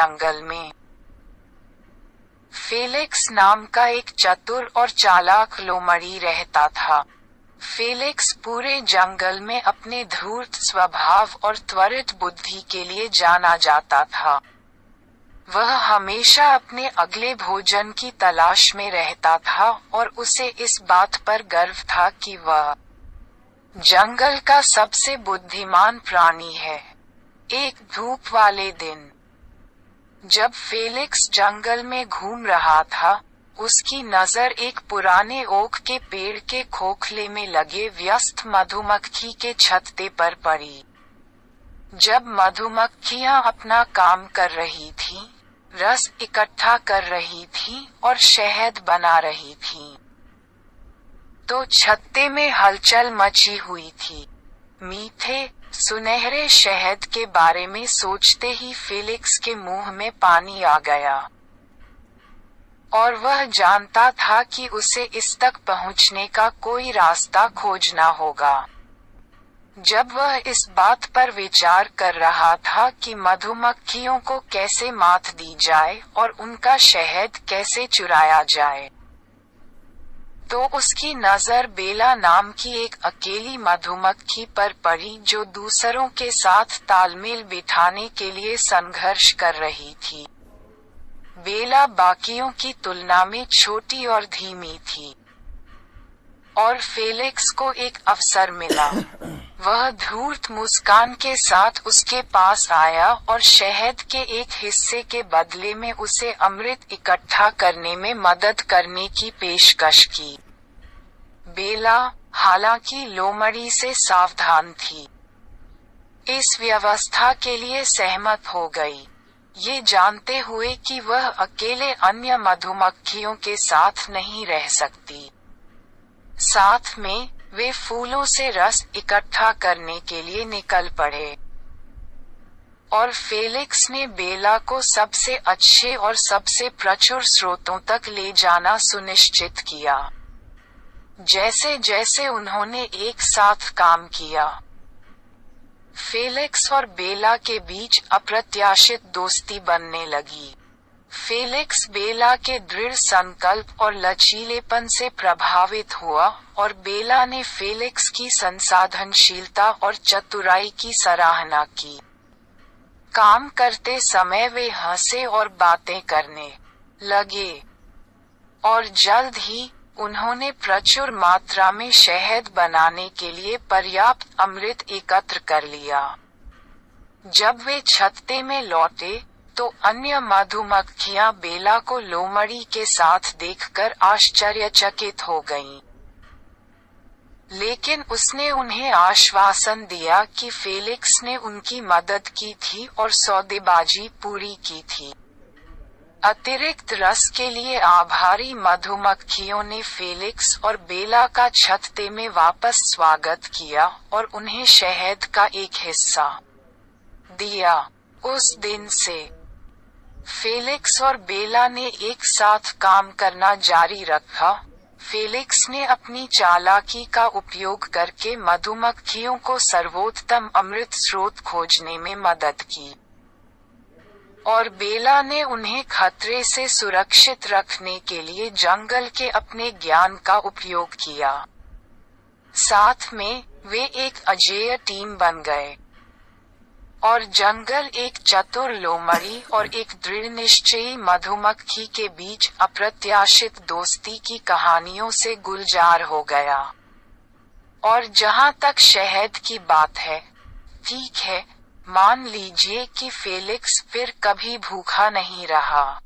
जंगल में फेलिक्स नाम का एक चतुर और चालाक लोमड़ी रहता था। फेलिक्स पूरे जंगल में अपने धूर्त स्वभाव और त्वरित बुद्धि के लिए जाना जाता था। वह हमेशा अपने अगले भोजन की तलाश में रहता था और उसे इस बात पर गर्व था कि वह जंगल का सबसे बुद्धिमान प्राणी है। एक धूप वाले दिन जब फेलिक्स जंगल में घूम रहा था, उसकी नजर एक पुराने ओक के पेड़ के खोखले में लगे व्यस्त मधुमक्खी के छत्ते पर पड़ी। जब मधुमक्खियां अपना काम कर रही थीं, रस इकट्ठा कर रही थीं और शहद बना रही थीं, तो छत्ते में हलचल मची हुई थी। मीठे, सुनहरे शहद के बारे में सोचते ही फेलिक्स के मुंह में पानी आ गया, और वह जानता था कि उसे इस तक पहुंचने का कोई रास्ता खोजना होगा। जब वह इस बात पर विचार कर रहा था कि मधुमक्खियों को कैसे मात दी जाए और उनका शहद कैसे चुराया जाए, तो उसकी नजर बेला नाम की एक अकेली मधुमक्खी पर पड़ी जो दूसरों के साथ तालमेल बिठाने के लिए संघर्ष कर रही थी। बेला बाकियों की तुलना में छोटी और धीमी थी, और फेलिक्स को एक अवसर मिला। वह धूर्त मुस्कान के साथ उसके पास आया और शहद के एक हिस्से के बदले में उसे अमृत इकट्ठा करने में मदद करने की पेशकश की। बेला, हालांकि लोमड़ी से सावधान थी, इस व्यवस्था के लिए सहमत हो गई, ये जानते हुए कि वह अकेले अन्य मधुमक्खियों के साथ नहीं रह सकती। साथ में, वे फूलों से रस इकट्ठा करने के लिए निकल पड़े, और फेलिक्स ने बेला को सबसे अच्छे और सबसे प्रचुर स्रोतों तक ले जाना सुनिश्चित किया। जैसे जैसे उन्होंने एक साथ काम किया, फेलिक्स और बेला के बीच अप्रत्याशित दोस्ती बनने लगी। फेलिक्स बेला के दृढ़ संकल्प और लचीलेपन से प्रभावित हुआ, और बेला ने फेलिक्स की संसाधनशीलता और चतुराई की सराहना की। काम करते समय वे हंसे और बातें करने लगे, और जल्द ही उन्होंने प्रचुर मात्रा में शहद बनाने के लिए पर्याप्त अमृत एकत्र कर लिया। जब वे छत्ते में लौटे, तो अन्य मधुमक्खियां बेला को लोमड़ी के साथ देखकर आश्चर्यचकित हो गईं। लेकिन उसने उन्हें आश्वासन दिया कि फेलिक्स ने उनकी मदद की थी और सौदेबाजी पूरी की थी। अतिरिक्त रस के लिए आभारी मधुमक्खियों ने फेलिक्स और बेला का छत्ते में वापस स्वागत किया और उन्हें शहद का एक हिस्सा दिया। उस दिन से फेलिक्स और बेला ने एक साथ काम करना जारी रखा। फेलिक्स ने अपनी चालाकी का उपयोग करके मधुमक्खियों को सर्वोत्तम अमृत स्रोत खोजने में मदद की, और बेला ने उन्हें खतरे से सुरक्षित रखने के लिए जंगल के अपने ज्ञान का उपयोग किया। साथ में, वे एक अजेय टीम बन गए, और जंगल एक चतुर लोमड़ी और एक दृढ़निश्चयी मधुमक्खी के बीच अप्रत्याशित दोस्ती की कहानियों से गुलजार हो गया। और जहां तक शहद की बात है, ठीक है, मान लीजिए कि फेलिक्स फिर कभी भूखा नहीं रहा।